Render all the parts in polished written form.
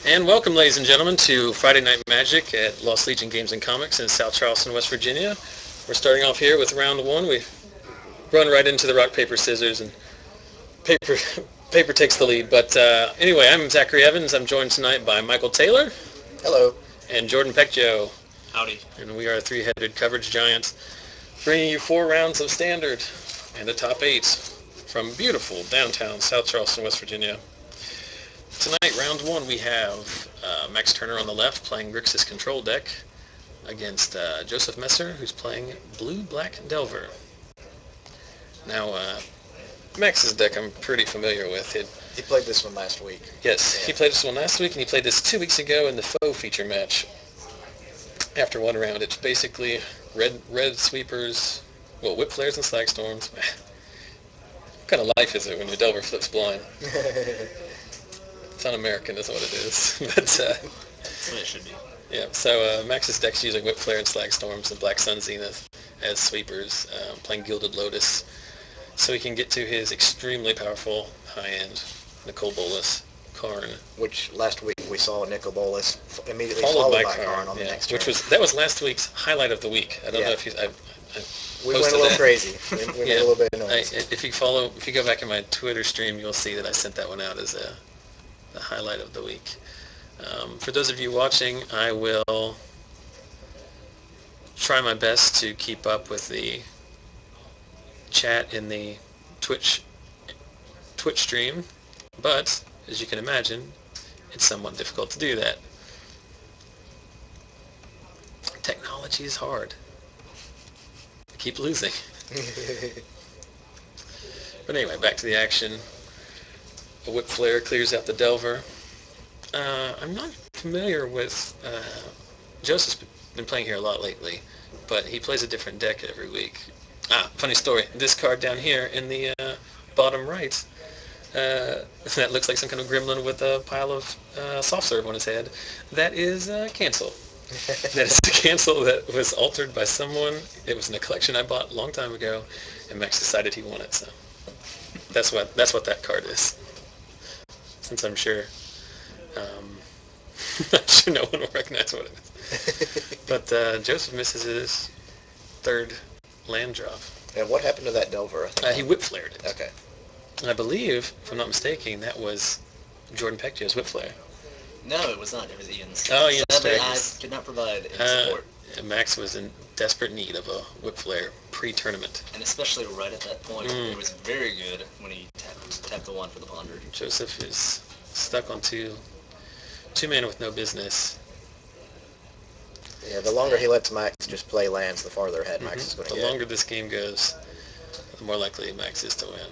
And welcome, ladies and gentlemen, to Friday Night Magic at Lost Legion Games and Comics in South Charleston, West Virginia. We're starting off here with round one. We run right into the rock, paper, scissors, and paper takes the lead. But anyway, I'm Zachary Evans. I'm joined tonight by Michael Taylor. Hello. And Jordan Pecchio. Howdy. And we are three-headed coverage giants, bringing you 4 rounds of Standard and a top 8 from beautiful downtown South Charleston, West Virginia. Tonight, round 1, we have Max Turner on the left playing Grixis control deck against Joseph Messer, who's playing Blue-Black Delver. Now, Max's deck I'm pretty familiar with. He played this one last week. Yes, yeah. He played this one last week, and he played this 2 weeks ago in the faux feature match. After one round, it's basically red sweepers, well, whip flares and slag storms. What kind of life is it when your Delver flips blind? It's un-American is what it is. But that's what it should be. Yeah, so Max's deck's using Whip Flare and Slag Storms and Black Sun Zenith as sweepers, playing Gilded Lotus, so he can get to his extremely powerful high-end Nicol Bolas Karn. Which last week we saw Nicol Bolas immediately followed by Karn on the next turn. That was last week's highlight of the week. I don't know if he's... We went a little crazy. We went a little bit annoying. If you go back in my Twitter stream, you'll see that I sent that one out as the highlight of the week. For those of you watching, I will try my best to keep up with the chat in the Twitch stream, but as you can imagine, it's somewhat difficult to do that. Technology is hard. I keep losing. But anyway, back to the action. A Whip Flare clears out the Delver. I'm not familiar with... Joseph's been playing here a lot lately, but he plays a different deck every week. Funny story. This card down here in the bottom right, that looks like some kind of gremlin with a pile of soft serve on his head. That is Cancel. That is the Cancel that was altered by someone. It was in a collection I bought a long time ago, and Max decided he wanted it, so that's what that card is. Since I'm sure no one will recognize what it is. But Joseph misses his 3rd land drop. And what happened to that Delver? He Whip Flared it. Okay. And I believe, if I'm not mistaken, that was Jordan Pecchio's Whip Flare. No, it was not. It was Ian's. Oh, Ian's Sadly, I could not provide any support. Max was in desperate need of a Whip Flare pre-tournament. And especially right at that point, it was very good when he tapped the 1 for the Ponder. Joseph is stuck on two mana with no business. Yeah, the longer he lets Max just play lands, the farther ahead Max is going to get. The longer this game goes, the more likely Max is to win.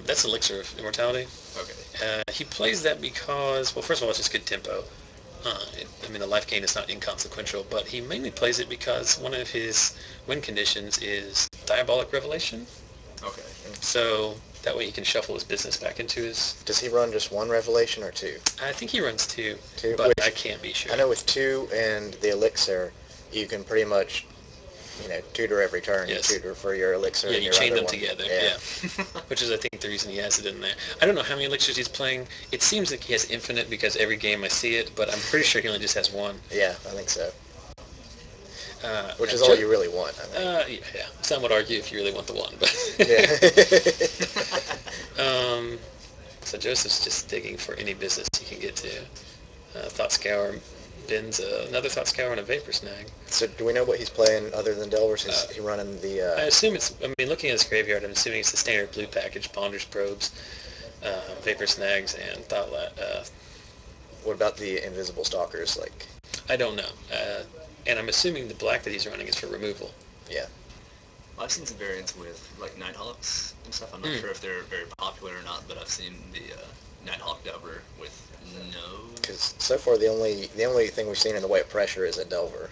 That's Elixir of Immortality. Okay. He plays that because, well, first of all, it's just good tempo. The life gain is not inconsequential, but he mainly plays it because one of his win conditions is Diabolic Revelation. Okay. So that way he can shuffle his business back into his... Does he run just 1 Revelation or 2? I think he runs 2, Two, but which, I can't be sure. I know with 2 and the Elixir, you can pretty much, tutor every turn. Yes. You tutor for your Elixir. Yeah, and you your chain other them one. together, Yeah. Which is, I think, the reason he has it in there. I don't know how many Elixirs he's playing. It seems like he has infinite because every game I see it, but I'm pretty sure he only just has 1. Yeah, I think so. Which is all you really want, I think. Yeah. Some would argue if you really want the 1, but... Yeah. So Joseph's just digging for any business he can get to. Thought Scour bins another Thought Scour and a Vapor Snag. So do we know what he's playing other than Delvers? Is he running the... I assume it's... looking at his graveyard, I'm assuming it's the standard blue package, Ponder's Probes, Vapor Snags, and Thought... What about the Invisible Stalkers? I don't know. And I'm assuming the black that he's running is for removal. Yeah. Well, I've seen some variants with Nighthawks and stuff. I'm not sure if they're very popular or not, but I've seen the Nighthawk Delver with no... Because so far the only thing we've seen in the way of pressure is a Delver.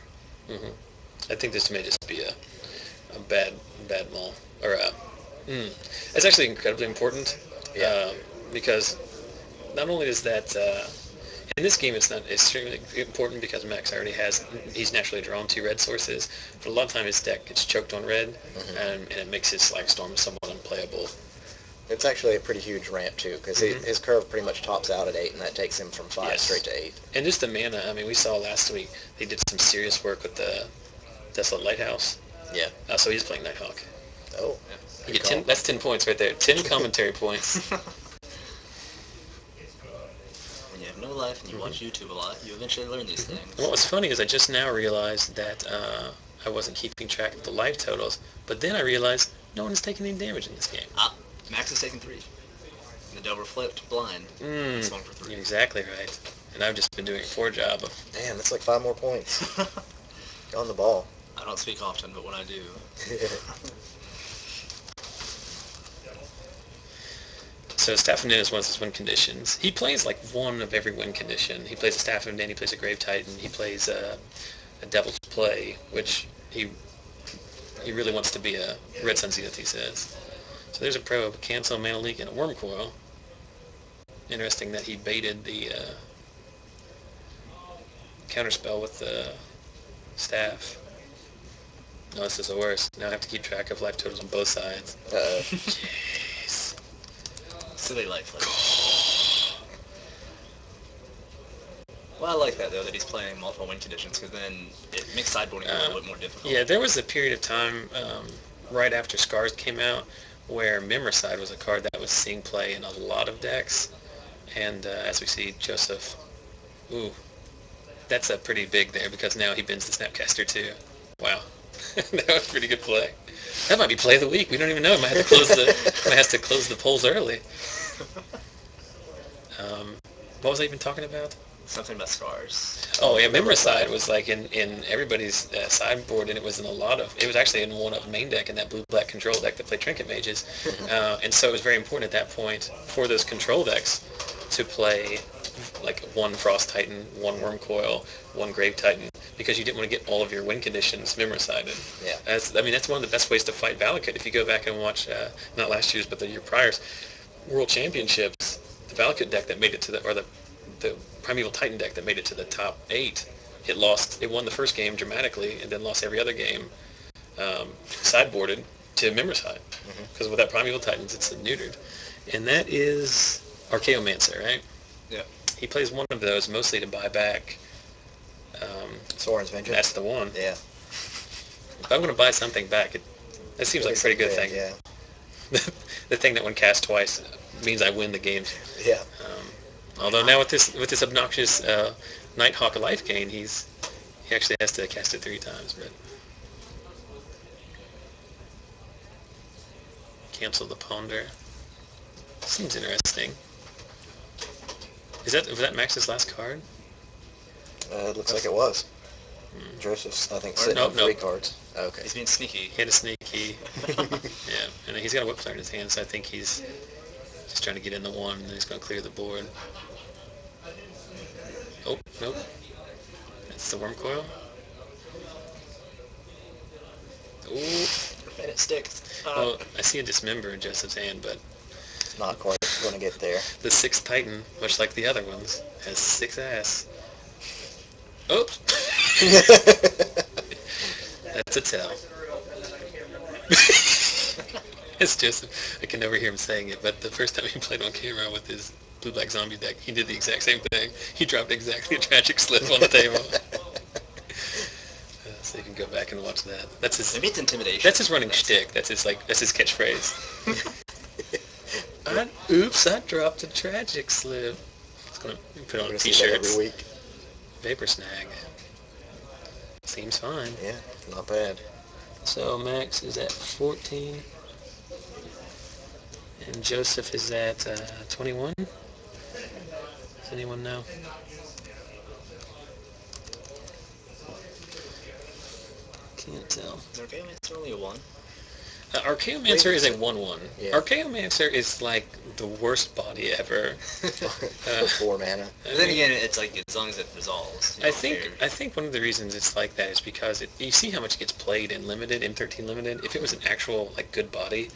Mm-hmm. I think this may just be a bad mull. Or it's actually incredibly important. Yeah. Because not only is that... in this game, it's not extremely important because Max already he's naturally drawn 2 red sources, but a lot of time his deck gets choked on red, and it makes his Slag Storm somewhat unplayable. It's actually a pretty huge ramp, too, because his curve pretty much tops out at 8, and that takes him from 5 straight to 8. And just the mana, I mean, we saw last week, they did some serious work with the Desolate Lighthouse. Yeah. So he's playing Nighthawk. Oh. You get 10, that's 10 points right there. 10 commentary points. When you have no life and you watch YouTube a lot, you eventually learn these things. What was funny is I just now realized that I wasn't keeping track of the life totals, but then I realized no one is taking any damage in this game. Maxx is taking 3. The Delver flipped blind. Swung for 3. You're exactly right. And I've just been doing a poor job of... Damn, that's like 5 more points. On the ball. I don't speak often, but when I do... So Staff of Nin is one of his win conditions. He plays like one of every win condition. He plays a Staff of Nin, he plays a Grave Titan, he plays a Devil's Play, which he really wants to be a Red Sun Zenith, he says. So there's a probe, cancel, mana leak, and a Worm Coil. Interesting that he baited the counterspell with the staff. No, this is the worst. Now I have to keep track of life totals on both sides. Jeez. Silly life. Well, I like that, though, that he's playing multiple win conditions, because then it makes sideboarding a little bit more difficult. Yeah, there was a period of time right after Scars came out where Memoricide was a card that was seeing play in a lot of decks. And as we see, Joseph, that's a pretty big there, because now he bends the Snapcaster too. Wow. That was a pretty good play. That might be play of the week. We don't even know. Might have to close the polls early. What was I even talking about? Something about Scars. Oh yeah, Memoricide was like in everybody's sideboard, and it was it was actually in one of main deck in that blue-black control deck that played Trinket Mages, and so it was very important at that point for those control decks to play like one Frost Titan, one Worm Coil, one Grave Titan, because you didn't want to get all of your win conditions Memoricided. Yeah. That's one of the best ways to fight Valakut. If you go back and watch, not last year's, but the year prior's World Championships, the Valakut deck that made it to the Primeval Titan deck that made it to the top 8, it won the first game dramatically, and then lost every other game, sideboarded to Memoricide, because without Primeval Titans, it's neutered. And that is Archaeomancer, right? Yeah. He plays one of those mostly to buy back Soren's Vengeance. That's the one. Yeah. If I'm going to buy something back, that seems like a pretty good thing. Yeah. The thing that when cast twice means I win the game. Yeah. Although now with this obnoxious Nighthawk life gain, he actually has to cast it 3 times. But cancel the Ponder. Seems interesting. Was that Max's last card? It looks like it was. Joseph's, I think, sitting on 3 cards. Oh, okay. He's being sneaky. He had a sneaky. Yeah, and he's got a Whip Flare in his hand, so I think he's just trying to get in the one, and then he's going to clear the board. Oh, nope. That's the Worm Coil. Ooh. And it sticks. Well, I see a Dismember in Joseph's hand, but Not quite going to get there. the 6th Titan, much like the other ones, has 6 ass. Oops. That's a tell. It's Joseph. I can never hear him saying it, but the first time he played on camera with his blue-black zombie deck, he did the exact same thing. He dropped exactly a tragic slip on the table. So you can go back and watch that. That's his. Maybe it's intimidation. That's his running shtick. That's his catchphrase. Oops! I dropped a tragic slip. It's gonna put on t-shirts. Every week. Vapor Snag. Seems fine. Yeah, not bad. So Maxx is at 14. And Joseph is at 21. Does anyone know? Can't tell. It's only a 1. Archaeomancer is a 1/1. Yeah. Archaeomancer is like the worst body ever. 4 mana. But then again, it's like as long as it resolves. I think one of the reasons it's like that is because you see how much it gets played in limited, M13 limited. If it was an actual like good body,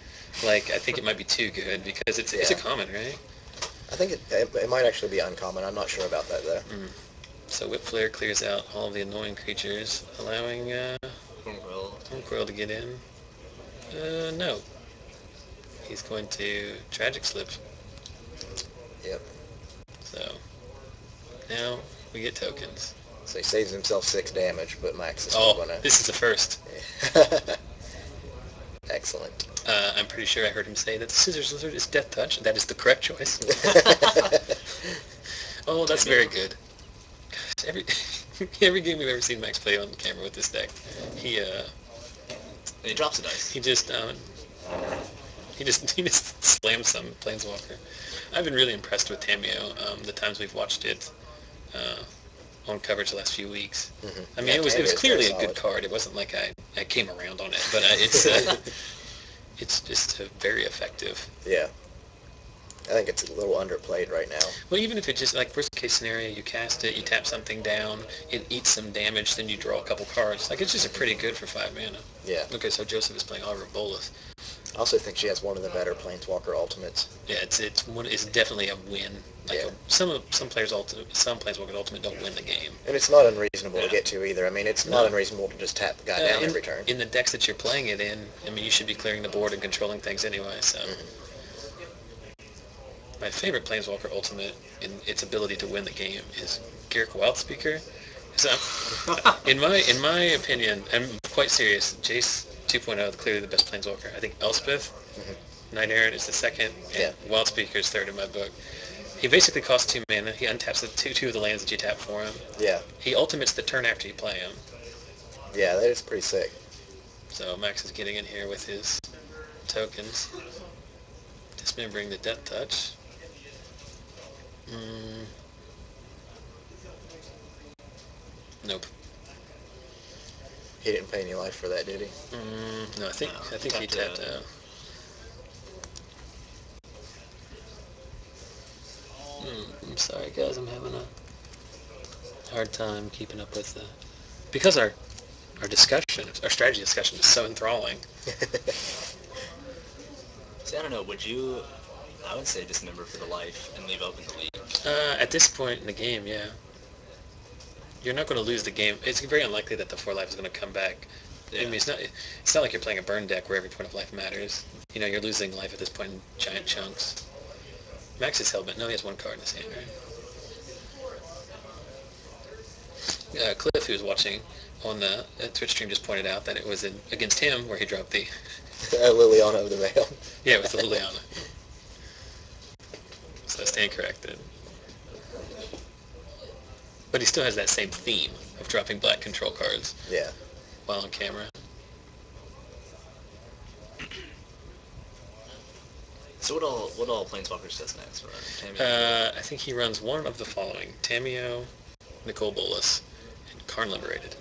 I think it might be too good because it's a common, right? I think it might actually be uncommon. I'm not sure about that though. So Whip Flare clears out all the annoying creatures, allowing Worm Coil to get in. No. he's going to Tragic Slip. Yep. So now we get tokens. So he saves himself 6 damage, but Maxx is still gonna... This is the first. Excellent. I'm pretty sure I heard him say that the Scissors Lizard is Death Touch. That is the correct choice. Oh, that's very good. Gosh, every game we've ever seen Maxx play on camera with this deck, he drops a dice. He just slams some Planeswalker. I've been really impressed with Tamiyo. The times we've watched it on coverage the last few weeks. Mm-hmm. I mean, it was clearly a good card. It wasn't like I came around on it, but it's just very effective. Yeah. I think it's a little underplayed right now. Well, even if it just, like, worst case scenario, you cast it, you tap something down, it eats some damage, then you draw a couple cards. Like, it's just pretty good for 5 mana. Yeah. Okay, so Joseph is playing Abrupt Bolus. I also think she has one of the better Planeswalker ultimates. Yeah, it's definitely a win. Like Yeah. Some Planeswalker Ultimate don't win the game. And it's not unreasonable to get to either. I mean, it's not unreasonable to just tap the guy down every turn. In the decks that you're playing it in, I mean, you should be clearing the board and controlling things anyway, so... My favorite Planeswalker Ultimate in its ability to win the game is Garruk Wildspeaker. So, in my opinion, I'm quite serious, Jace 2.0 is clearly the best Planeswalker. I think Elspeth, Knight Errant is the second, and Wildspeaker is third in my book. He basically costs 2 mana. He untaps the two of the lands that you tap for him. Yeah. He ultimates the turn after you play him. Yeah, that is pretty sick. So Maxx is getting in here with his tokens. Dismembering the Death Touch. Nope. He didn't pay any life for that, did he? No, I think he tapped out. I'm sorry, guys. I'm having a hard time keeping up with because our discussion, our strategy discussion, is so enthralling. See, I don't know. I would say dismember for the life and leave open the lead. At this point in the game, yeah. You're not going to lose the game. It's very unlikely that the 4 life is going to come back. Yeah. I mean, it's not like you're playing a burn deck where every point of life matters. You know, you're losing life at this point in giant chunks. Maxx is hellbent. No, he has 1 card in his hand, right? Cliff, who was watching on the Twitch stream, just pointed out that it was against him where he dropped the... Liliana of the Veil. Yeah, it was the Liliana. So I stand corrected. But he still has that same theme of dropping black control cards. Yeah. While on camera. So what all Planeswalkers does next? I think he runs one of the following: Tamiyo, Nicol Bolas, and Karn Liberated.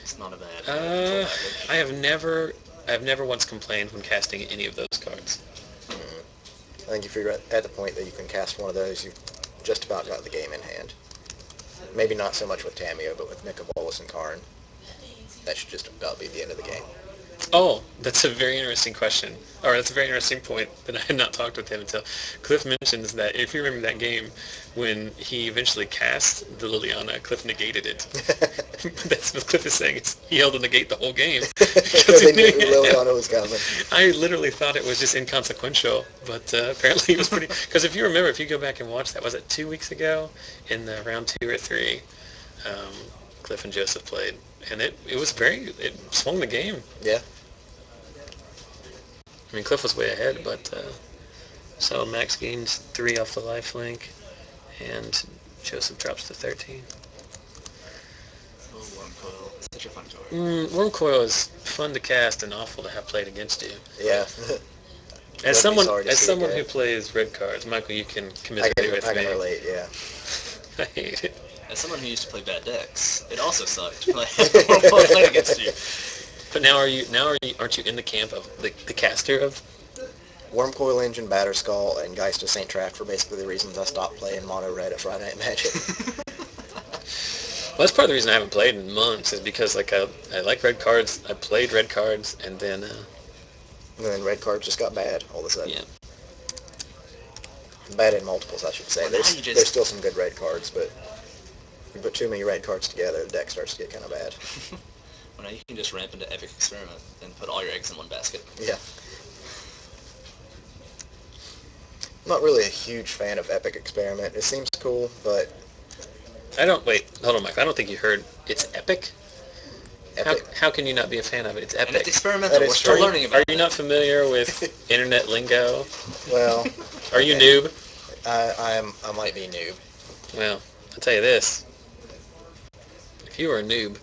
It's not a bad. I have never once complained when casting any of those cards. I think if you're at the point that you can cast one of those, you've just about got the game in hand. Maybe not so much with Tamiyo, but with Nicol Bolas and Karn, that should just about be the end of the game. Oh, that's a very interesting question. Or that's a very interesting point that I had not talked with him until. Cliff mentions that if you remember that game, when he eventually cast the Liliana, Cliff negated it. That's what Cliff is saying. He held to negate the whole game. They knew Liliana was coming. I literally thought it was just inconsequential, but apparently it was pretty... Because if you go back and watch that, was it 2 weeks ago in the round 2 or 3, Cliff and Joseph played. And it swung the game. Yeah. I mean, Cliff was way ahead, but so Maxx gains 3 off the lifelink, and Joseph drops to 13. Oh, Wormcoil. It's such a fun card. Wormcoil is fun to cast and awful to have played against you. Yeah. As someone who plays red cards, Michael, you can commiserate with me. I can relate, yeah. I hate it. As someone who used to play bad decks, it also sucked to play against you. But aren't you in the camp of the caster of? Wormcoil Engine, Batterskull, and Geist of St. Tract were basically the reasons I stopped playing Mono Red at Friday Night Magic. Well, that's part of the reason I haven't played in months, is because I like red cards. I played red cards, and then red cards just got bad all of a sudden. Yeah. Bad in multiples, I should say. Well, there's still some good red cards, but you put too many red cards together, the deck starts to get kind of bad. Well, now you can just ramp into Epic Experiment and put all your eggs in one basket. Yeah. not really a huge fan of Epic Experiment. It seems cool, but Wait, hold on, Mike. I don't think you heard. It's epic? How can you not be a fan of it? It's And epic. it's experimental. That is We're still true. learning about Are you not familiar with internet lingo? well, Are you okay. noob? I might be noob. Well, I'll tell you this. If you were a noob,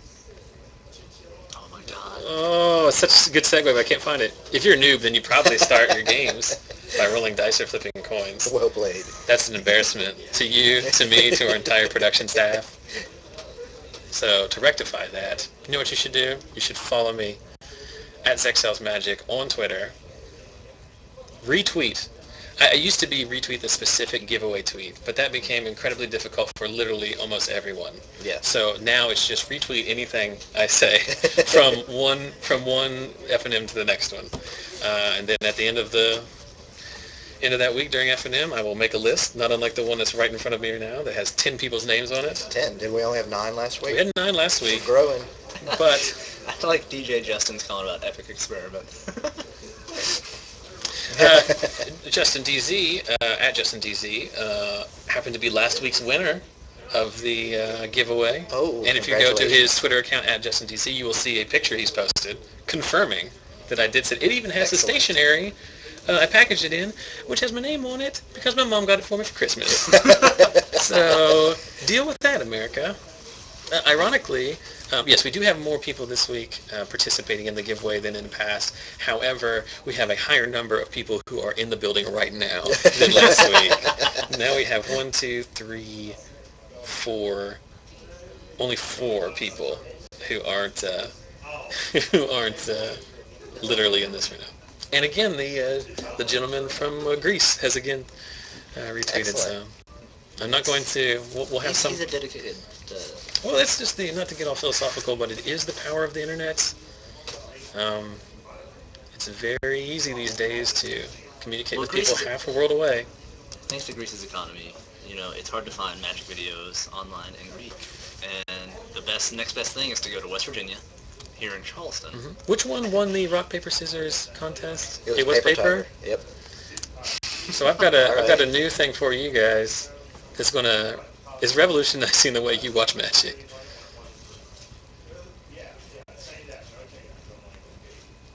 Oh my god. oh, it's such a good segue, but I can't find it. If you're a noob, then you probably start your games by rolling dice or flipping coins. Well played. That's an embarrassment to you, to me, to our entire production staff. So to rectify that, you know what you should do? You should follow me at ZexCellsMagic on Twitter. Retweet. I used to be retweet the specific giveaway tweet, but that became incredibly difficult for literally almost everyone. Yeah. So now it's just retweet anything I say from one FNM to the next one, and then at the end of that week during FNM, I will make a list, not unlike the one that's right in front of me now, that has 10 people's names on it. 10. Did we only have 9 last week? We had 9 last week, We're growing. but I like DJ Justin's comment about Epic Experiment. Justin DZ, at Justin DZ, happened to be last week's winner of the giveaway. Oh, and if you go to his Twitter account, at Justin DZ, you will see a picture he's posted confirming that I did. It even has the stationery. I packaged it in, which has my name on it because my mom got it for me for Christmas. So deal with that, America. Ironically, yes, we do have more people this week participating in the giveaway than in the past. However, we have a higher number of people who are in the building right now than last week. Now we have 1, 2, 3, 4, only 4 people who aren't literally in this right now. And again, the gentleman from Greece has again retweeted. Excellent. So I'm not going to. We'll have some. He's a dedicated. Well, it's just not to get all philosophical, but it is the power of the internet. It's very easy these days to communicate with people half a world away. Thanks to Greece's economy, it's hard to find magic videos online in Greek. And the next best thing is to go to West Virginia, here in Charleston. Mm-hmm. Which one won the rock paper scissors contest? It was paper. Yep. So I've got a new thing for you guys. It's revolutionizing the way you watch Magic.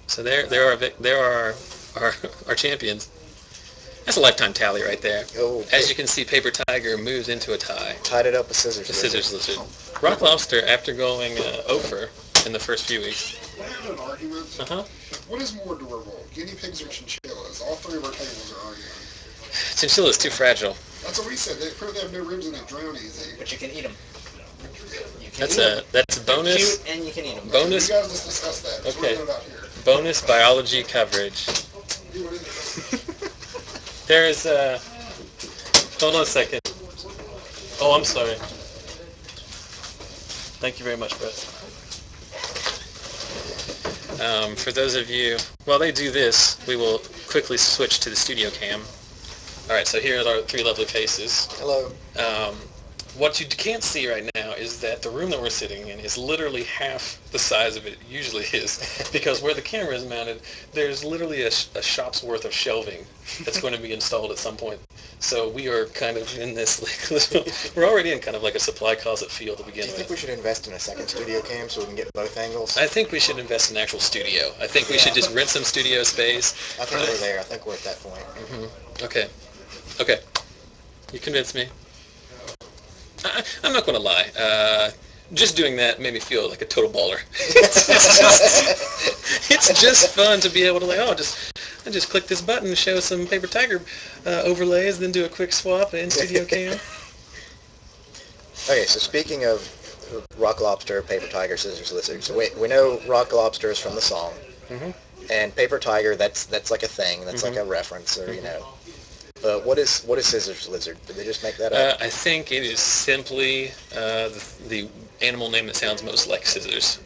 So there are our champions. That's a lifetime tally right there. Oh, As you can see, Paper Tiger moves into a tie. Tied it up with scissors. The Scissors Lizard. Rock Lobster, after going over in the first few weeks. I have an argument. Uh-huh. What is more durable, guinea pigs or chinchillas? All 3 of our tables are arguing. Chinchilla's too fragile. That's what we said. They have no ribs and they drown easy. But you can eat them. That's a bonus. Cute and you can eat them. Bonus. You guys just discuss that. That's Okay. what we're about here. Bonus biology coverage. There is hold on a second. Oh, I'm sorry. Thank you very much, Brett. For those of you, while they do this, we will quickly switch to the studio cam. All right, so here are our 3 lovely faces. Hello. What you can't see right now is that the room that we're sitting in is literally half the size of it usually is, because where the camera is mounted, there's literally a shop's worth of shelving that's going to be installed at some point. So we are kind of in this, we're already in kind of like a supply closet feel to begin Do you think with. we should invest in a second studio cam so we can get both angles? I think we should invest in an actual studio. I think we should just rent some studio space. I think we're there. I think we're at that point. Mm-hmm. Okay. You convinced me. I'm not going to lie. Just doing that made me feel like a total baller. It's just fun to be able to I just click this button, show some Paper Tiger overlays, then do a quick swap in Studio Cam. Okay, so speaking of Rock Lobster, Paper Tiger, Scissors Lizard, so we know Rock Lobster is from the song, and Paper Tiger, that's like a thing, that's like a reference, or what is Scissors Lizard? Did they just make that up? I think it is simply the animal name that sounds most like scissors.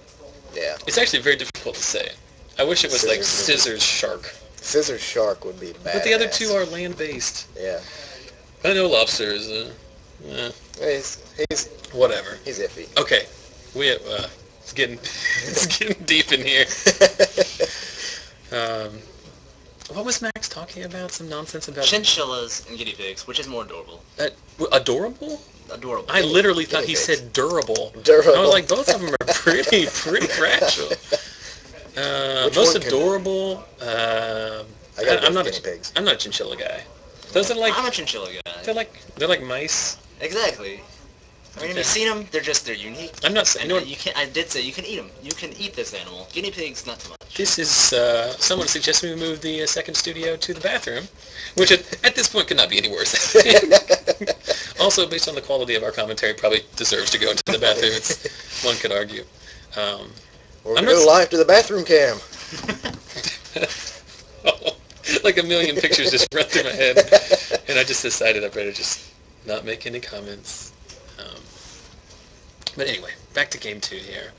Yeah. It's actually very difficult to say. I wish it was like Scissors Scissors Shark. Scissors Shark would be bad. But the other 2 are land-based. Yeah. I know lobster is He's whatever. He's iffy. Okay, it's getting deep in here. What was Max talking about? Some nonsense about... Chinchillas and guinea pigs, which is more adorable. Adorable? Adorable. I literally thought he pigs. said durable. Durable. I was like, both of them are pretty fragile. Most adorable... I'm not guinea pigs. I'm not a chinchilla guy. Those are like... I'm a chinchilla guy. They're like mice. Exactly. I mean, have you seen them? They're unique. I'm not saying... You can't. I did say you can eat them. You can eat this animal. Guinea pigs, not too much. This is... someone suggested we move the second studio to the bathroom, which at this point could not be any worse. Also, based on the quality of our commentary, probably deserves to go into the bathroom. One could argue. We're going to go live to the bathroom cam. Like a million pictures just run through my head, and I just decided I better just not make any comments. But anyway, back to game 2 here.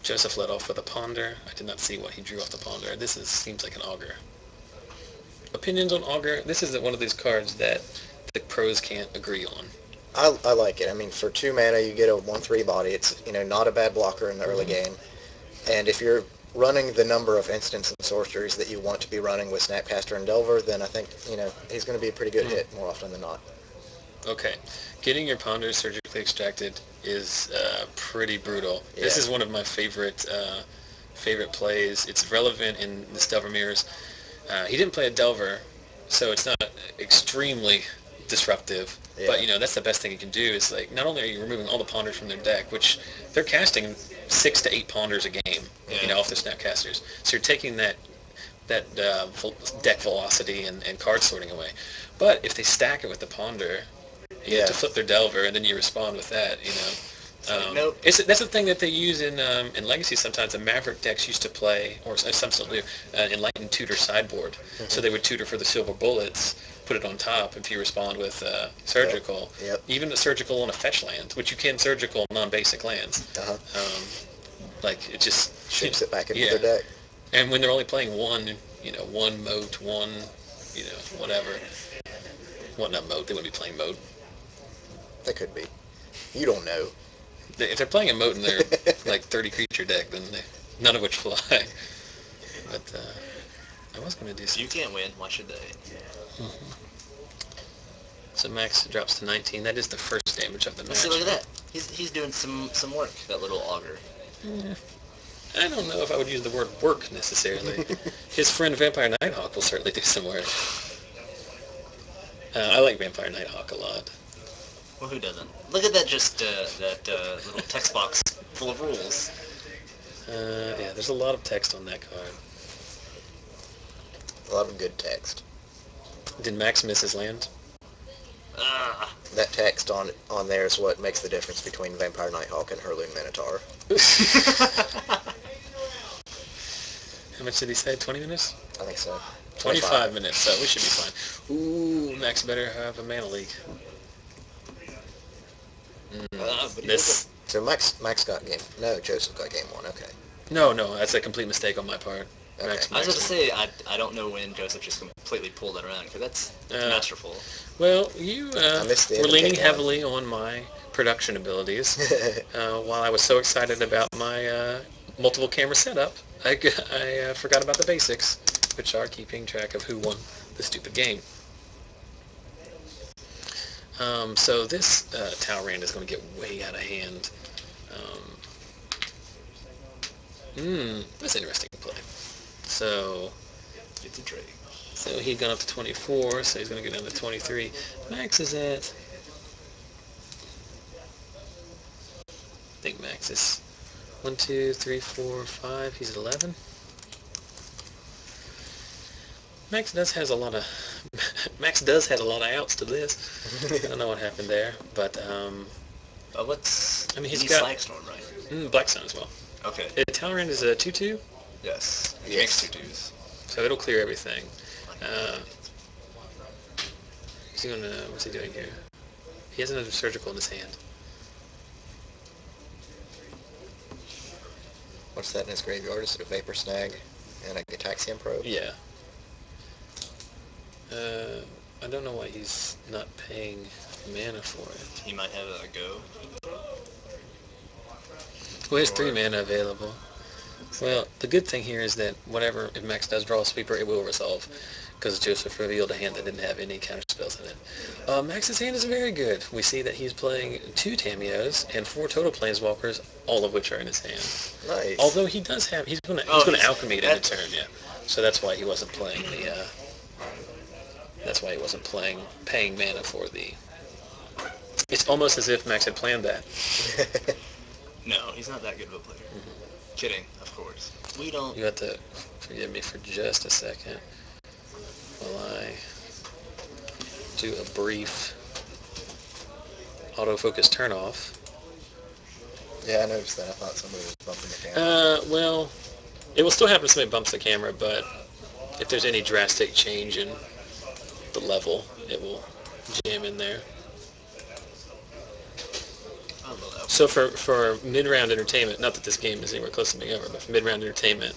Joseph led off with a ponder. I did not see what he drew off the ponder. Seems like an augur. Opinions on augur? This is one of these cards that the pros can't agree on. I like it. I mean, for 2 mana, you get a 1/3 body. It's not a bad blocker in the early game. And if you're running the number of instants and sorceries that you want to be running with Snapcaster and Delver, then I think he's going to be a pretty good hit more often than not. Okay, getting your ponder surgically extracted is pretty brutal. Yeah. This is one of my favorite plays. It's relevant in this Delver Mirrors. He didn't play a Delver, so it's not extremely disruptive. Yeah. But that's the best thing you can do. Is like not only are you removing all the ponders from their deck, which they're casting 6 to 8 ponders a game, off their Snapcasters. So you're taking that deck velocity and card sorting away. But if they stack it with the ponder, you have to flip their Delver, and then you respond with that. Nope. That's the thing that they use in Legacy sometimes. The Maverick decks used to play, or some still do, Enlightened Tutor sideboard. Mm-hmm. So they would tutor for the silver bullets, put it on top, if you respond with Surgical. Yep. Even the Surgical on a fetch land, which you can Surgical non-basic lands. Uh-huh. It just... Ships it back into their deck. And when they're only playing one moat, whatever. Well, not moat, they wouldn't be playing moat. They could be. You don't know. If they're playing a moat in their 30 creature deck, then none of which fly. But I was going to do something. You can't win. Why should they? Mm-hmm. So Max drops to 19. That is the first damage of the match. See, look at that. He's doing some work, that little augur. Yeah. I don't know if I would use the word work necessarily. His friend Vampire Nighthawk will certainly do some work. I like Vampire Nighthawk a lot. Well, who doesn't? Look at that little text box full of rules. Yeah, there's a lot of text on that card. A lot of good text. Did Max miss his land? That text on there is what makes the difference between Vampire Nighthawk and Hurloon Minotaur. How much did he say? 20 minutes? I think so. 25 minutes, so we should be fine. Ooh, Max better have a mana leak. So Max got game. No, Joseph got game 1. Okay. No, that's a complete mistake on my part. Okay. I was about to say I don't know when Joseph just completely pulled that around, because that's masterful. Well, you were leaning heavily on my production abilities while I was so excited about my multiple camera setup. I forgot about the basics, which are keeping track of who won the stupid game. So this Talrand is going to get way out of hand. That's an interesting play. So it's a trade. So he'd gone up to 24, so he's going to go down to 23. Max is at... I think Max is 1, 2, 3, 4, 5. He's at 11. Max does have a lot of outs to this. I don't know what happened there, but he's got Blackstorm, right? Blackstone as well. Okay. Talrand is a 2/2. Yes. He makes 2/2s. So it'll clear everything. What's he doing here? He has another Surgical in his hand. What's that in his graveyard? Is it a Vapor Snag and a Gataxian Probe? Yeah. I don't know why he's not paying mana for it. He might have a go. Well, he has 3 mana available. Well, the good thing here is that if Maxx does draw a sweeper, it will resolve, because Joseph revealed a hand that didn't have any counter spells in it. Max's hand is very good. We see that he's playing 2 Tamios and 4 total planeswalkers, all of which are in his hand. Nice. Although he does have, he's going to alchemy it in a turn, yeah. So that's why he wasn't playing paying mana for the. It's almost as if Maxx had planned that. No, he's not that good of a player. Kidding, of course. We don't... You have to forgive me for just a second while I do a brief autofocus turn off. Yeah, I noticed that. I thought somebody was bumping the camera. Well, it will still happen if somebody bumps the camera, but if there's any drastic change in the level, it will jam in there. So for mid-round entertainment, not that this game is anywhere close to being over, but for mid-round entertainment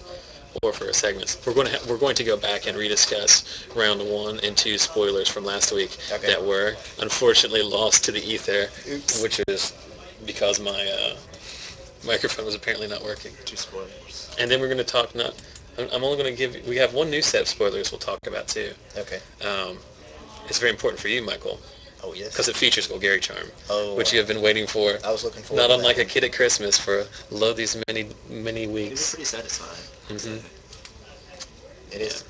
or for segments, we're going to go back and rediscuss round 1 and 2 spoilers from last week that were unfortunately lost to the ether. Oops. Which is because my microphone was apparently not working. 2 spoilers. And then we're going to talk I'm only going to we have one new set of spoilers we'll talk about too. Okay. It's very important for you, Michael. Oh, yes. Because it features Golgari Charm, which wow. you have been waiting for. I was looking forward not to unlike that. a kid at Christmas for these many He weeks. was pretty satisfied. Mm-hmm. It is.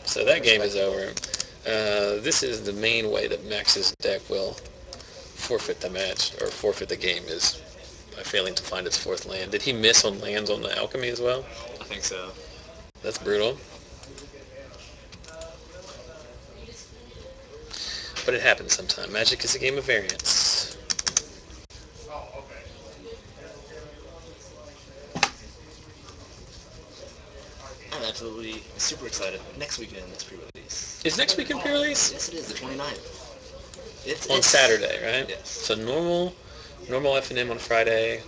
So that game is over. This is the main way that Max's deck will forfeit the match, or forfeit the game, is by failing to find its 4th land. Did he miss on lands on the alchemy as well? I think so. That's brutal. But it happens sometime. Magic is a game of variance. I'm absolutely super excited. Next weekend it's pre-release. Is next weekend pre-release? Yes, it is, the 29th. On Saturday, right? Yes. So normal FNM on Friday.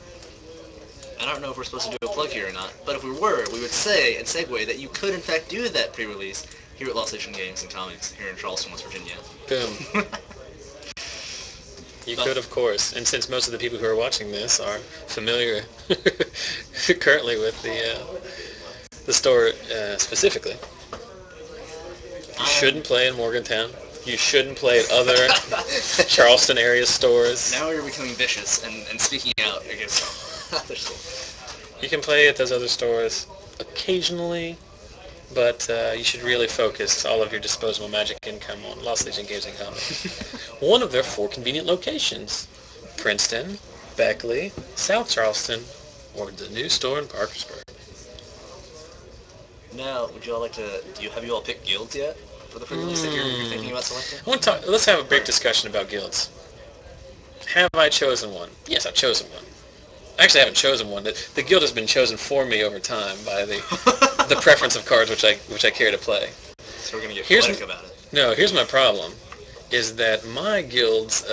I don't know if we're supposed to do a plug here or not, but if we were, we would say and segue that you could in fact do that pre-release here at Lost Station Games and Comics here in Charleston, West Virginia. Boom. You could, of course. And since most of the people who are watching this are familiar currently with the store specifically, you shouldn't play in Morgantown. You shouldn't play at other Charleston area stores. Now you're becoming vicious and speaking out against other stores. You can play at those other stores occasionally, but you should really focus all of your disposable magic income on Lost Legion Games and Comics. One of their 4 convenient locations: Princeton, Beckley, South Charleston, or the new store in Parkersburg. Now, would you all like to? Have you all picked guilds yet for the pre-release that you're thinking about selecting? Let's have a brief discussion about guilds. Have I chosen one? Yes, I've chosen one. Actually, I haven't chosen one. The guild has been chosen for me over time by the preference of cards which I care to play. So we're gonna get poetic about it. No, here's my problem: is that my guild's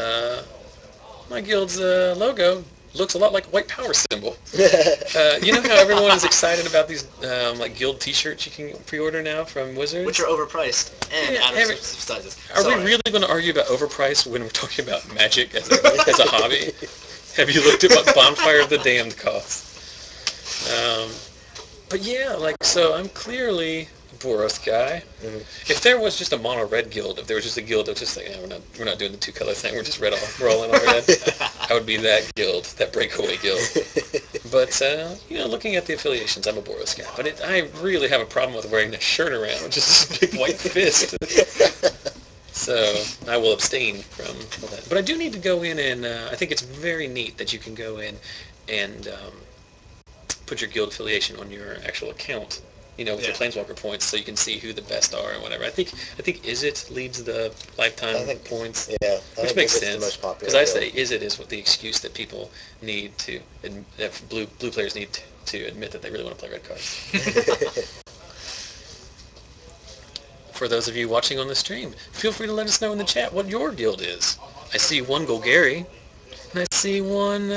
logo looks a lot like a white power symbol. You know how everyone is excited about these like guild T-shirts you can pre-order now from Wizards, which are overpriced and out of sizes. Are we really going to argue about overpriced when we're talking about Magic as a hobby? Have you looked at what Bonfire of the Damned costs? But yeah, so I'm clearly a Boros guy. Mm-hmm. If there was just a mono red guild, if there was just a guild that was just like, we're not doing the 2-color thing, we're just red all rolling over red, I would be that guild, that breakaway guild. But looking at the affiliations, I'm a Boros guy. But I really have a problem with wearing that shirt around, which is this big white fist. So I will abstain from that. But I do need to go in and I think it's very neat that you can go in and put your guild affiliation on your actual account, with your Planeswalker points, so you can see who the best are and whatever. I think Izzet leads the lifetime points. Yeah, which makes sense. The most popular. Because I say Izzet is what the excuse that people need to, that blue players need to admit that they really want to play red cards. For those of you watching on the stream, feel free to let us know in the chat what your guild is. I see one Golgari, and I see one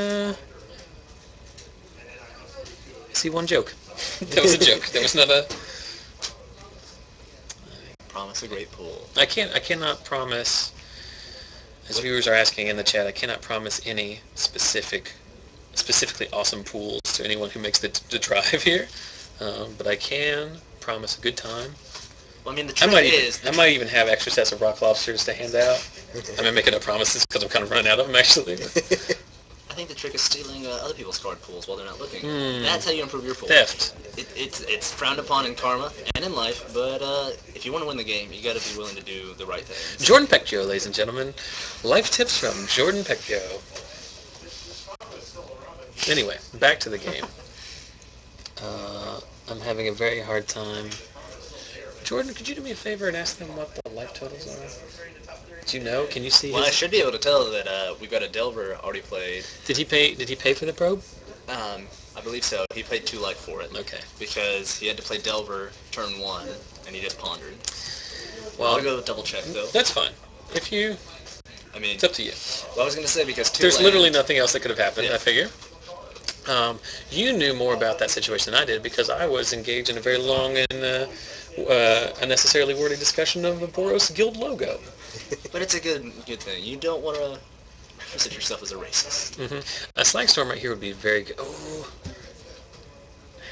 joke. That was a joke. That was not a... Promise a great pool. I cannot promise, as viewers are asking in the chat, I cannot promise any specific specifically awesome pools to anyone who makes the drive here, but I can promise a good time. Well, I mean, the I trick is... I might even have extra sets of rock lobsters to hand out. I'm making up promises because I'm kind of running out of them, actually. I think the trick is stealing other people's card pools while they're not looking. Hmm. That's how you improve your pool. Theft. It's frowned upon in karma and in life, but if you want to win the game, you got to be willing to do the right things. Jordan Pecchio, ladies and gentlemen. Life tips from Jordan Pecchio. Anyway, back to the game. I'm having a very hard time. Jordan, could you do me a favor and ask them what the life totals are? Do you know? Can you see? Well, I should be able to tell that we've got a Delver already played. Did he pay for the probe? I believe so. He paid 2 life for it. Okay. Because he had to play Delver turn 1, and he just pondered. Well, I'll go double check though. That's fine. If you, I mean, it's up to you. Well, I was gonna say because There's literally nothing else that could have happened. Yeah. I figure. You knew more about that situation than I did because I was engaged in a very long and unnecessarily wordy discussion of the Boros Guild logo. But it's a good thing. You don't want to represent yourself as a racist. A slag storm right here would be very good. Oh,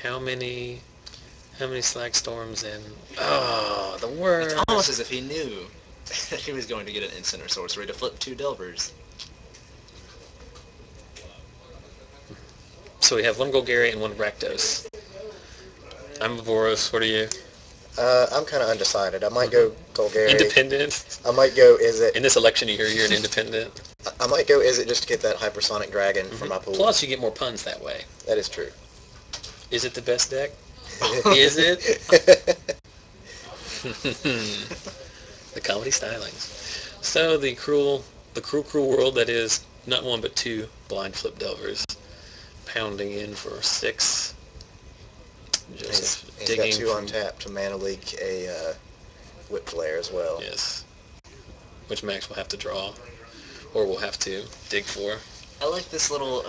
how many slag storms and the worst. It's almost as if he knew that he was going to get an instant or sorcery to flip 2 Delvers. So we have 1 Golgari and 1 Rakdos. I'm a Boros. What are you? I'm kind of undecided. I might go Golgari. Independent. I might go Izzet. In this election year, you're an independent. I might go Izzet just to get that hypersonic dragon for my pool. Plus, you get more puns that way. That is true. Is it the best deck? Is it? The comedy stylings. So the cruel world that is not 1 but 2 blind flip Delvers, pounding in for 6. Joseph He's got 2 untapped to mana leak a Whip Flare as well. Yes. Which Maxx will have to draw, or will have to dig for. I like this little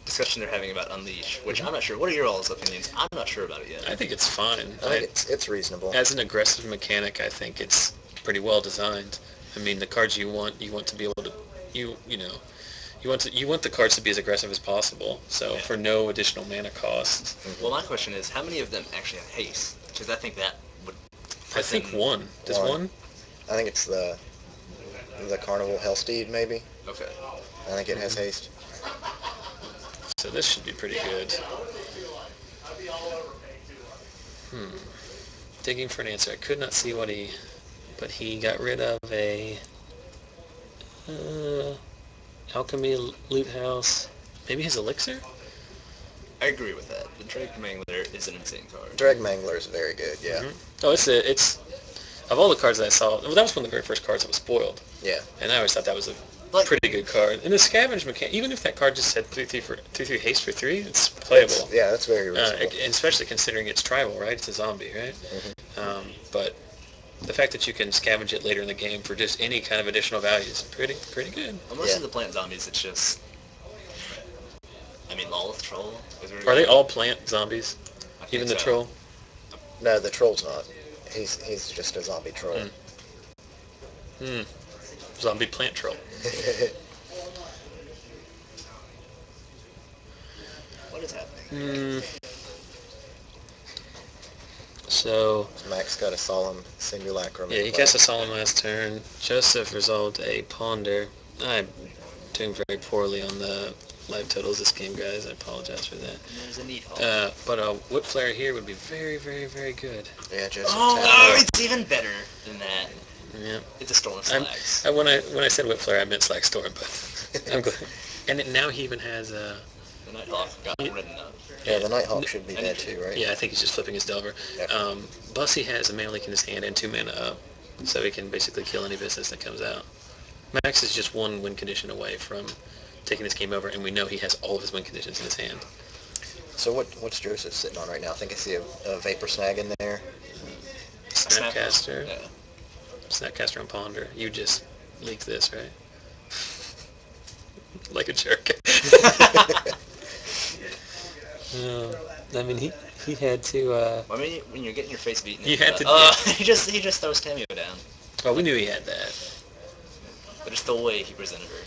discussion they're having about Unleash, which I'm not sure. What are your all's opinions? I'm not sure about it yet. I think it's fine. I think it's reasonable. As an aggressive mechanic, I think it's pretty well designed. I mean, the cards you want to be able to, you want the cards to be as aggressive as possible. So for no additional mana cost. Well, my question is, how many of them actually have haste? Because I think that would. I think 1. Does 1? I think it's the Carnival Hellsteed, maybe. Okay. I think it has haste. So this should be pretty good. Digging for an answer. I could not see what but he got rid of a Alchemy Loot House. Maybe his Elixir? I agree with that. The Drake Mangler is an insane card. Drag Mangler is very good, yeah. Oh, it's of all the cards that I saw, well, that was one of the very first cards that was spoiled. Yeah. And I always thought that was a pretty good card. And the scavenge mechanic, even if that card just said 3/3 haste for 3, it's playable. That's very reasonable. And especially considering it's tribal, right? It's a zombie, right? But the fact that you can scavenge it later in the game for just any kind of additional value is pretty good. Well, most of the plant zombies, it's just... I mean, Lolth Troll is very Are they good. all plant zombies? I think Even the so. troll? No, the troll's not. He's just a zombie troll. Zombie plant troll. What is happening? So... Maxx got a Solemn Simulacrum. Yeah, he cast a Solemn last turn. Joseph resolved a Ponder. I'm doing very poorly on the life totals this game, guys. I apologize for that. There's a neat hole. But a Whip Flare here would be very, very, very good. Yeah, Joseph. Oh, it's even better than that. Yeah. It's a Storm of Slags. When I said Whip Flare, I meant Slag Storm, but I'm glad. And now he even has The Nighthawk got written up. Yeah, the Nighthawk should be dead too, right? Yeah, I think he's just flipping his Delver. Yeah. Bussy has a mana leak in his hand and 2 mana up, so he can basically kill any business that comes out. Maxx is just 1 win condition away from taking this game over, and we know he has all of his win conditions in his hand. So what's Joseph sitting on right now? I think I see a Vapor Snag in there. Snapcaster. Yeah. Snapcaster on Ponder. You just leaked this, right? Like a jerk. I mean, he had to. I mean, when you're getting your face beaten, You had to. he just throws Tamio down. Oh, we knew he had that. But it's the way he presented her.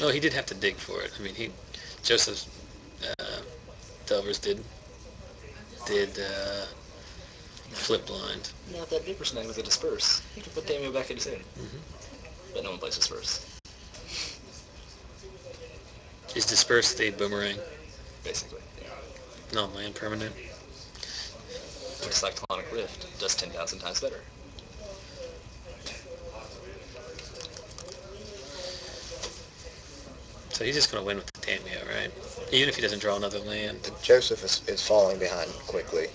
Oh, he did have to dig for it. I mean, Joseph's Delvers did flip blind. Now, if that Vapor Snag was a disperse, he could put Damio back in his hand. Mm-hmm. But no one plays disperse. Is disperse the boomerang? Basically, yeah. Non-land permanent. Which Cyclonic Rift does 10,000 times better. So he's just going to win with the Tamiyo, right? Even if he doesn't draw another land. Joseph is falling behind quickly.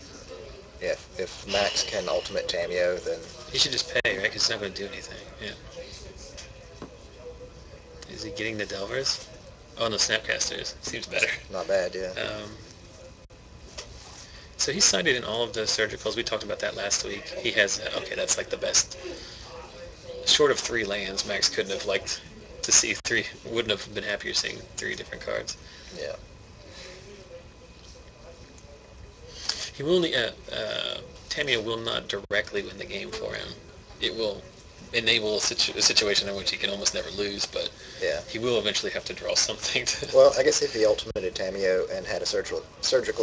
Yeah, if Maxx can ultimate Tamiyo, then... He should just pay, right? Because he's not going to do anything. Yeah. Is he getting the Delvers? Oh, no, Snapcasters. Seems better. Not bad, yeah. So he's sighted in all of the surgicals. We talked about that last week. He has... okay, that's like the best. Short of 3 lands, Maxx couldn't have liked to see 3... Wouldn't have been happier seeing 3 different cards. Yeah. He will... Tamiyo will not directly win the game for him. It will enable a situation in which he can almost never lose, but yeah, he will eventually have to draw something. Well, I guess if he ultimated Tamiyo and had a surgical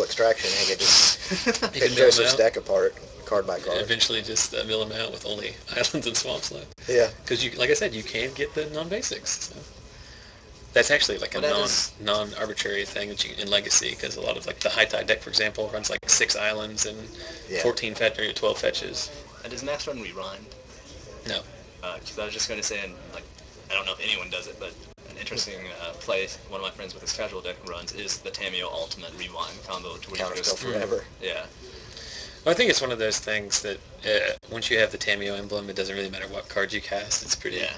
extraction, he could just pick Joseph's deck apart, card by card. Eventually just mill him out with only islands and swamps left. Yeah. Because, like I said, you can get the non-basics. So. That's actually like a non-arbitrary thing that you in Legacy, because a lot of like the High Tide deck, for example, runs like 6 islands and 14 or 12 fetches. And does Maxx run Rewind? No. Because I was just going to say, and like, I don't know if anyone does it, but an interesting play one of my friends with his casual deck runs is the Tamiyo Ultimate Rewind combo to where you Counterspell forever. Yeah. Well, I think it's one of those things that once you have the Tamiyo emblem, it doesn't really matter what cards you cast. It's pretty. Yeah.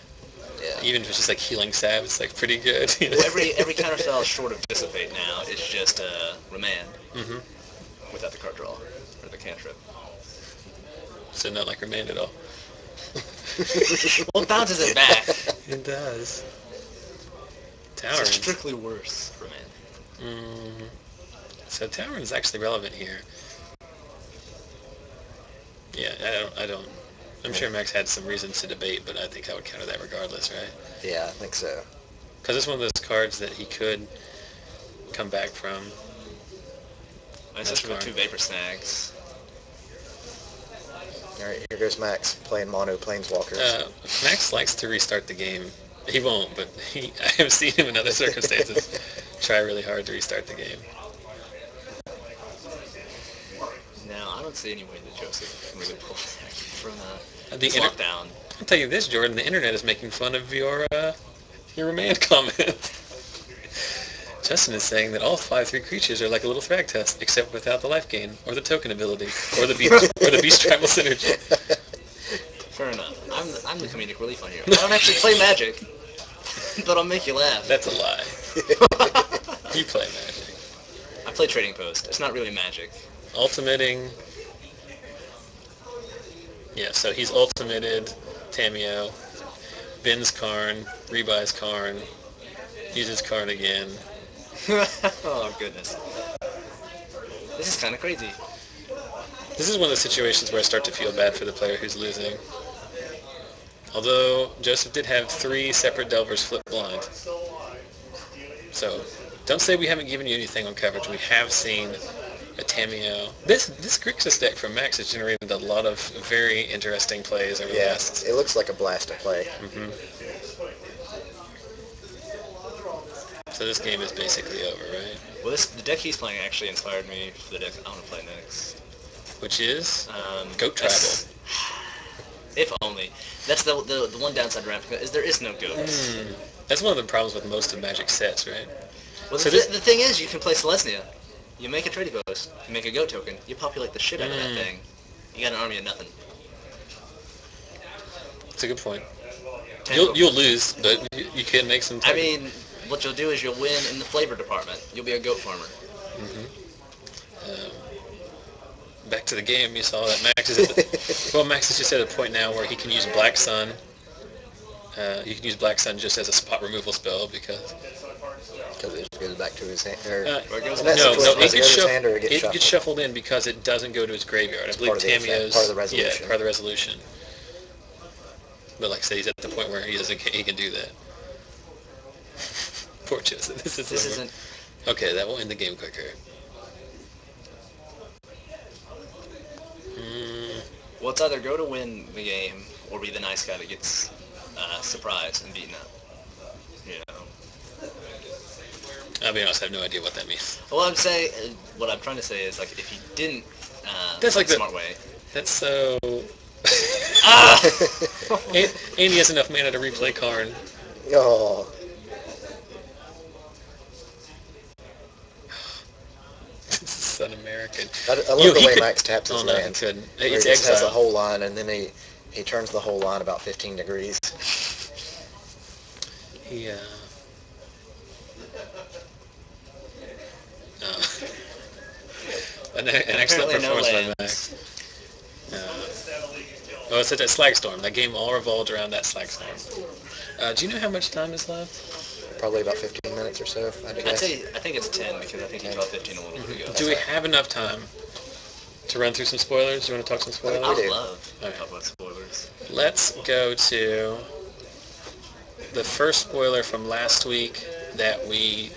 Even if it's just like Healing Salve, it's like pretty good. You know? Well, every counterspell short of Dissipate now is just Remand without the card draw or the cantrip. So not like Remand at all. Well, it bounces it back. It does. Tower. It's strictly worse Remand. So Tower is actually relevant here. Yeah, I don't. I'm sure Maxx had some reasons to debate, but I think I would counter that regardless, right? Yeah, I think so. Because it's one of those cards that he could come back from. Especially with 2 Vapor Snags. Alright, here goes Maxx playing mono Planeswalkers. Maxx likes to restart the game. He won't, but I have seen him in other circumstances try really hard to restart the game. No, I don't see any way that Joseph can really pull back from the lockdown. I'll tell you this, Jordan, the internet is making fun of your Remand comment. Justin is saying that all 5/3 creatures are like a little Thrag test, except without the life gain, or the token ability, or the beast tribal synergy. Fair enough. I'm the comedic relief on here. I don't actually play Magic, but I'll make you laugh. That's a lie. You play Magic. I play Trading Post. It's not really Magic. Ultimating. Yeah, so he's ultimated Tamiyo, bins Karn, rebuys Karn, uses Karn again. Oh, goodness. This is kind of crazy. This is one of the situations where I start to feel bad for the player who's losing. Although Joseph did have 3 separate Delvers flip blind. So, don't say we haven't given you anything on coverage. We have seen a Tamiyo. This Grixis deck from Maxx has generated a lot of very interesting plays over the last... it looks like a blast to play. So this game is basically over, right? Well, the deck he's playing actually inspired me for the deck I want to play next. Which is? Goat Tribal. If only. That's the one downside to Ravnica is there is no goats. That's one of the problems with most of Magic sets, right? Well, the thing is, you can play Selesnya. You make a Trading Post, you make a goat token, you populate the shit out of that thing. You got an army of nothing. That's a good point. You'll lose, but you can make some... I mean, what you'll do is you'll win in the flavor department. You'll be a goat farmer. Back to the game, you saw that Maxx is Maxx is just at a point now where he can use Black Sun. He can use Black Sun just as a spot removal spell because it just goes back to his hand. It gets shuffled in because it doesn't go to his graveyard. I believe Tamiyo's part of the resolution. Yeah, part of the resolution. But like I said, he's at the point where he can do that. Poor Joseph. This isn't. Okay, that will end the game quicker. Well, it's either go to win the game or be the nice guy that gets surprised and beaten up. You know. I'll be honest, I have no idea what that means. Well, what I'm trying to say is, like, if you didn't That's like the smart way. That's so... Andy has enough mana to replay Karn. Oh. This is so un-American. I love the way Maxx taps his no, he lands. couldn't. He It's just has a exile. whole line, and then he turns the whole line about 15 degrees. He, an excellent Apparently no performance by lands. Maxx. Oh, it's at that Slag Storm. That game all revolved around that Slag Storm. Do you know how much time is left? Probably about 15 minutes or so, I'd I'd guess. say, I think it's 10 because I think he dropped 15 a little bit ago. Do we have enough time to run through some spoilers? Do you want to talk some I spoilers? would do. love to Alright. talk about spoilers. Let's go to the first spoiler from last week that we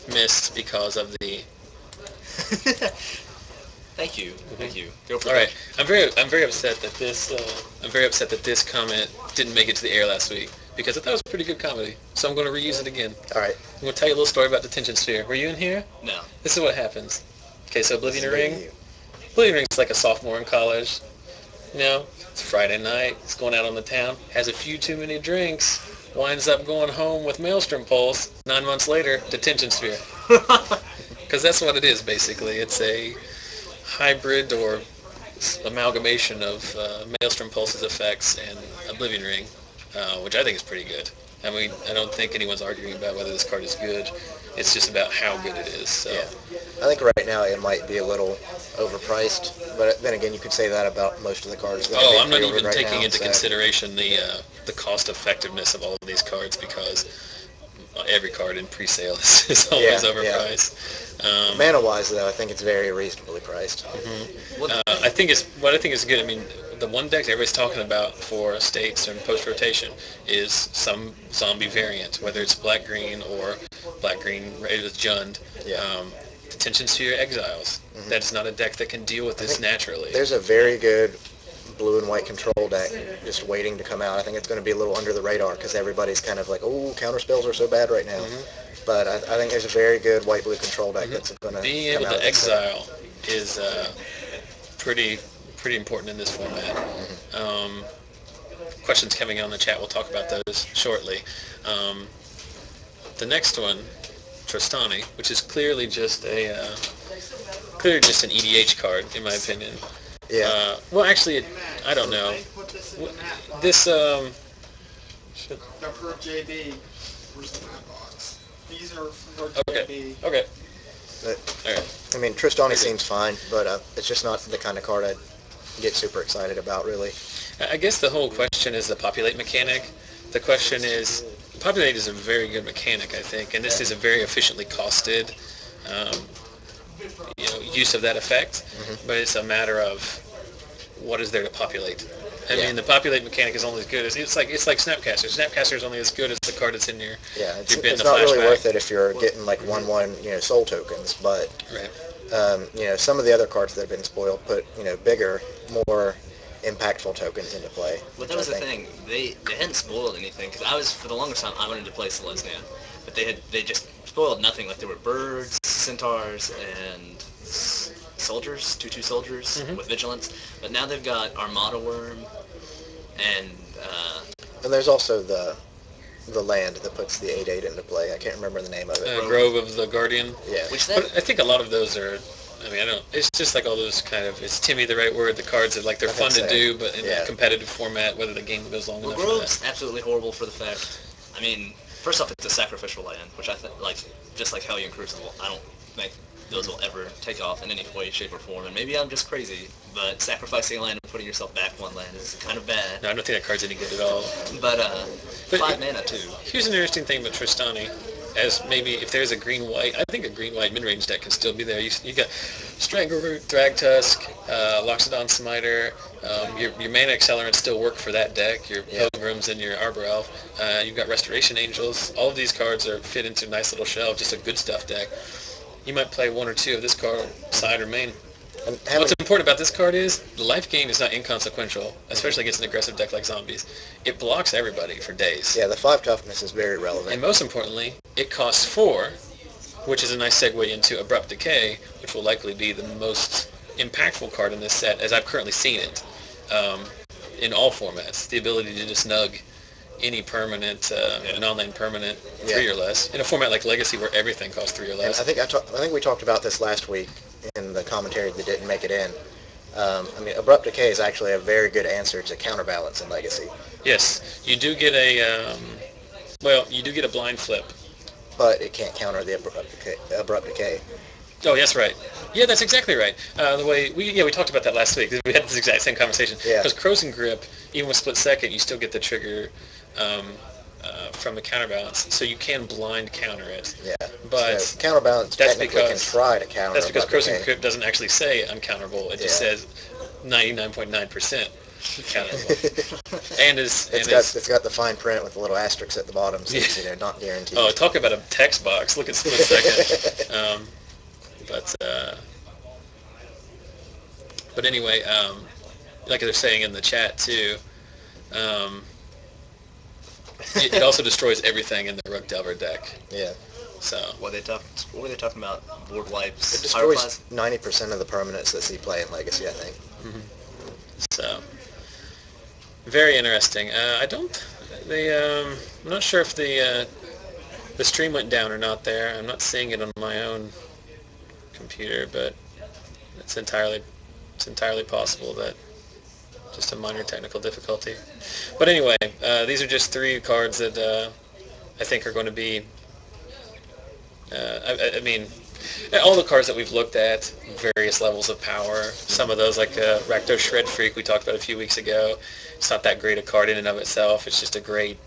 missed because of the... Thank you. Go for All it. right, I'm very upset that this comment didn't make it to the air last week because I thought it was a pretty good comedy. So I'm going to reuse it again. All right. I'm going to tell you a little story about Detention Sphere. Were you in here? No. This is what happens. Okay, so Oblivion This is Ring. you. Oblivion Ring's like a sophomore in college. You know, it's Friday night. He's going out on the town. Has a few too many drinks. Winds up going home with Maelstrom Pulse. 9 months later, Detention Sphere. Because that's what it is, basically. It's a hybrid or amalgamation of Maelstrom Pulse's effects and Oblivion Ring, which I think is pretty good. I mean, I don't think anyone's arguing about whether this card is good. It's just about how good it is. So. Yeah. I think right now it might be a little overpriced, but then again, you could say that about most of the cards. That are Oh, being I'm not pre-ordered even right taking now, into so- consideration the cost effectiveness of all of these cards because every card in pre-sale is always Yeah, overpriced. Mana-wise, though, I think it's very reasonably priced. I think what I think is good. I mean, the one deck everybody's talking about for states and post-rotation is some zombie variant, whether it's black-green or black-green rated with Jund. Yeah. Detention Sphere Exiles. That is not a deck that can deal with this naturally. There's a very good blue and white control deck just waiting to come out. I think it's going to be a little under the radar because everybody's kind of like, oh, counter spells are so bad right now. But I think there's a very good white-blue control deck that's going to Being able to exile is pretty important in this format. Questions coming in on the chat. We'll talk about those shortly. The next one, Trostani, which is clearly just an EDH card, in my opinion. Yeah. Well, actually, I don't know. This The per JB. Where's the map box? These are for JB. Okay. But, All right. I mean, Trostani seems fine, but it's just not the kind of card I'd get super excited about, really. I guess the whole question is the populate mechanic. The question is, populate is a very good mechanic, I think, and this is a very efficiently costed use of that effect, but it's a matter of what is there to populate. I mean, the populate mechanic is only as good as it's like Snapcaster. Snapcaster is only as good as the card that's in your Yeah, it's bin in the not really flashback. worth it if you're getting like 1/1 soul tokens, but Right. some of the other cards that have been spoiled put bigger, more impactful tokens into play. Well, that was the thing. They hadn't spoiled anything because for the longest time I wanted to play Selesnya, but they just spoiled nothing. Like there were birds, centaurs, and soldiers, 2/2 soldiers with vigilance. But now they've got Armada Worm, and there's also the land that puts the 8/8 into play. I can't remember the name of it. Grove of the Guardian. Yeah. which But I think a lot of those are. I mean, it's just like all those kind of. Is Timmy the right word? The cards that they're I fun think to so. do, but in Yeah. a competitive format, whether the game goes long enough. For Grove's that. absolutely horrible for the fact. I mean, first off, it's a sacrificial land, which I think just like Hellion Crucible. I don't think those will ever take off in any way, shape, or form. And maybe I'm just crazy, but sacrificing land and putting yourself back one land is kind of bad. No, I don't think that card's any good at all. But But 5 mana too. Here's an interesting thing about Trostani. as maybe if there's a green-white, I think a green-white mid-range deck can still be there. You got Strangleroot, Thragtusk, Loxodon Smiter, your Mana Accelerants still work for that deck, your Pilgrims and your Arbor Elf. You've got Restoration Angels. All of these cards are fit into a nice little shell, just a good stuff deck. You might play one or two of this card, side or main. And what's important about this card is the life gain is not inconsequential, especially against an aggressive deck like Zombies. It blocks everybody for days. Yeah, the 5 toughness is very relevant. And most importantly, it costs 4, which is a nice segue into Abrupt Decay, which will likely be the most impactful card in this set, as I've currently seen it, in all formats. The ability to just nug any permanent, non-land permanent, 3 or less. In a format like Legacy where everything costs 3 or less. And I think we talked about this last week in the commentary that didn't make it in. I mean, Abrupt Decay is actually a very good answer to Counterbalance in Legacy. Yes, you do get a, you do get a blind flip. But it can't counter the Abrupt Decay. Oh, that's right. Yeah, that's exactly right. The way we talked about that last week. We had this exact same conversation. Yeah. Because Crows and Grip, even with Split Second, you still get the trigger from the Counterbalance, so you can blind counter it. Yeah. But so Counterbalance technically can try to counter. That's because Crows and Grip doesn't actually say uncounterable. It just says 99.9%. And it's got the fine print with the little asterisks at the bottom, so it's not guaranteed. Oh, talk about a text box. Look at Split Second. But anyway, like they're saying in the chat too, it also destroys everything in the Rook Delver deck. Yeah. So what were they talking about? Board wipes. It destroys 90% of the permanents that see play in Legacy, I think. Mm-hmm. So very interesting. I'm not sure if the stream went down or not there. I'm not seeing it on my own computer, but it's entirely possible that just a minor technical difficulty. But anyway, these are just 3 cards that I think are going to be. I mean, all the cards that we've looked at, various levels of power. Some of those, like Rakdos Shred Freak, we talked about a few weeks ago. It's not that great a card in and of itself. It's just a great,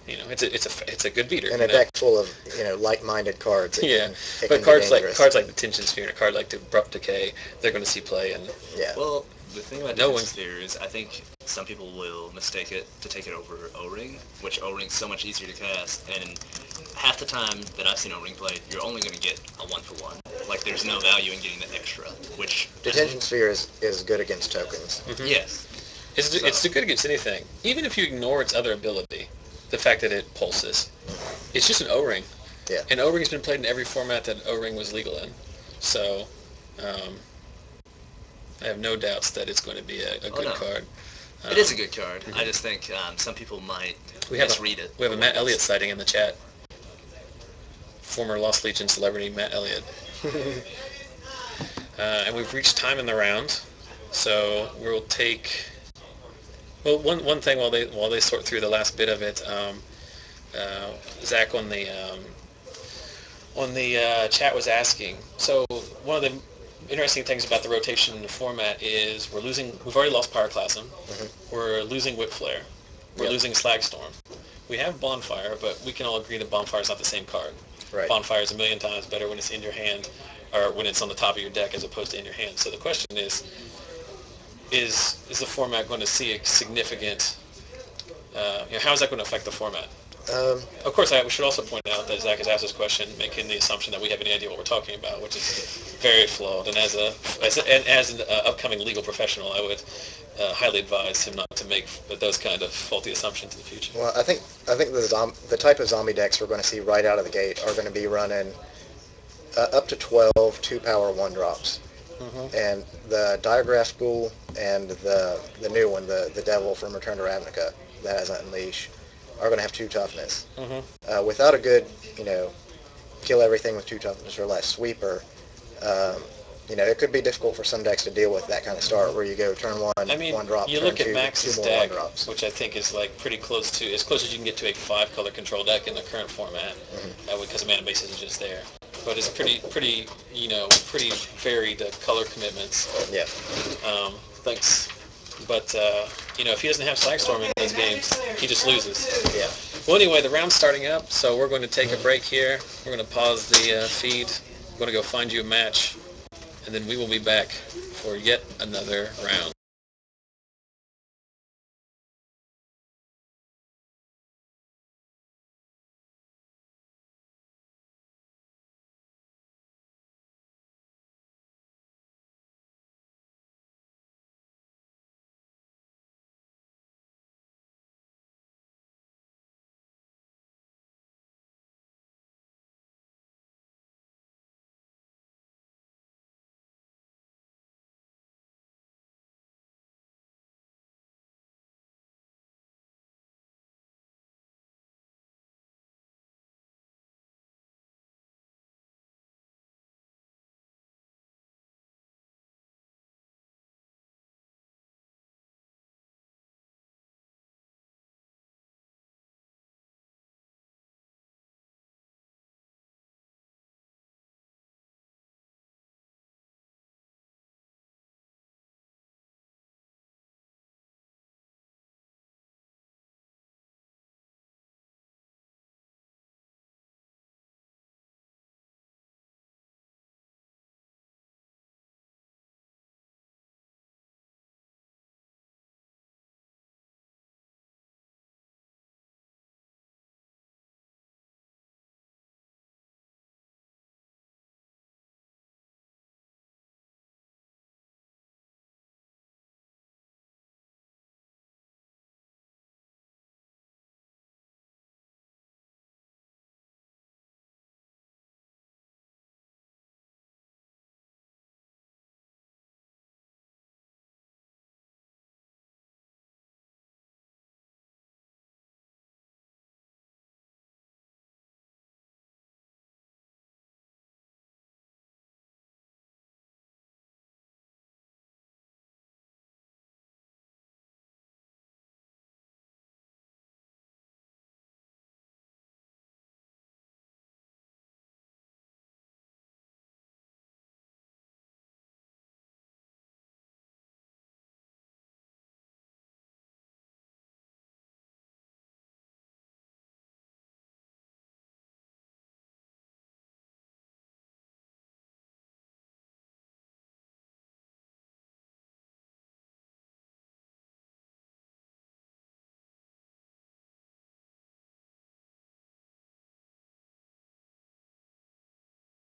it's a good beater. And a deck full of like-minded cards. But cards like Detention Sphere and a card like the Abrupt Decay, they're going to see play. And well, the thing about Detention Sphere is I think some people will mistake it to take it over O-Ring, which O-Ring's so much easier to cast, and half the time that I've seen O-Ring played, you're only going to get a 1-for-1. Like, there's no value in getting the extra, which... Detention Sphere is good against tokens. Mm-hmm. Yes. It's good against anything. Even if you ignore its other ability, the fact that it pulses. It's just an O-Ring. Yeah. And O-Ring's been played in every format that O-Ring was legal in. So, I have no doubts that it's going to be a good card. It is a good card. Mm-hmm. I just think some people might misread it. We have a Matt Elliott sighting in the chat. Former Lost Legion celebrity Matt Elliott. And we've reached time in the round, so we'll take. Well, one thing while they sort through the last bit of it, Zach on the chat was asking. So one of the interesting things about the rotation in the format is we've already lost Pyroclasm. Mm-hmm. We're losing Whip Flare. We're losing Slagstorm. We have Bonfire, but we can all agree that Bonfire is not the same card. Right. Bonfire is a million times better when it's in your hand, or when it's on the top of your deck as opposed to in your hand. So the question is the format going to see a significant, how is that going to affect the format? Of course, I should also point out that Zach has asked this question, making the assumption that we have any idea what we're talking about, which is very flawed. And as an upcoming legal professional, I would highly advise him not to make those kind of faulty assumptions in the future. Well, I think the type of zombie decks we're going to see right out of the gate are going to be running up to 12 2-power 1-drops. Mm-hmm. And the Diagraph School and the new one, the Devil from Return to Ravnica, that has Unleash, are going to have 2 toughness. Mm-hmm. Without a good, kill everything with 2 toughness or less sweeper, it could be difficult for some decks to deal with that kind of start where you go turn 1, 1-drop, you look at Maxx's deck, 1-drops. which I think is like pretty close to, as close as you can get to a 5-color control deck in the current format, because the mana base isn't just there. But it's pretty varied color commitments. Yeah. Thanks. But, if he doesn't have Slagstorm in those games, he just loses. Yeah. Well, anyway, the round's starting up, so we're going to take a break here. We're going to pause the feed. I'm going to go find you a match, and then we will be back for yet another round.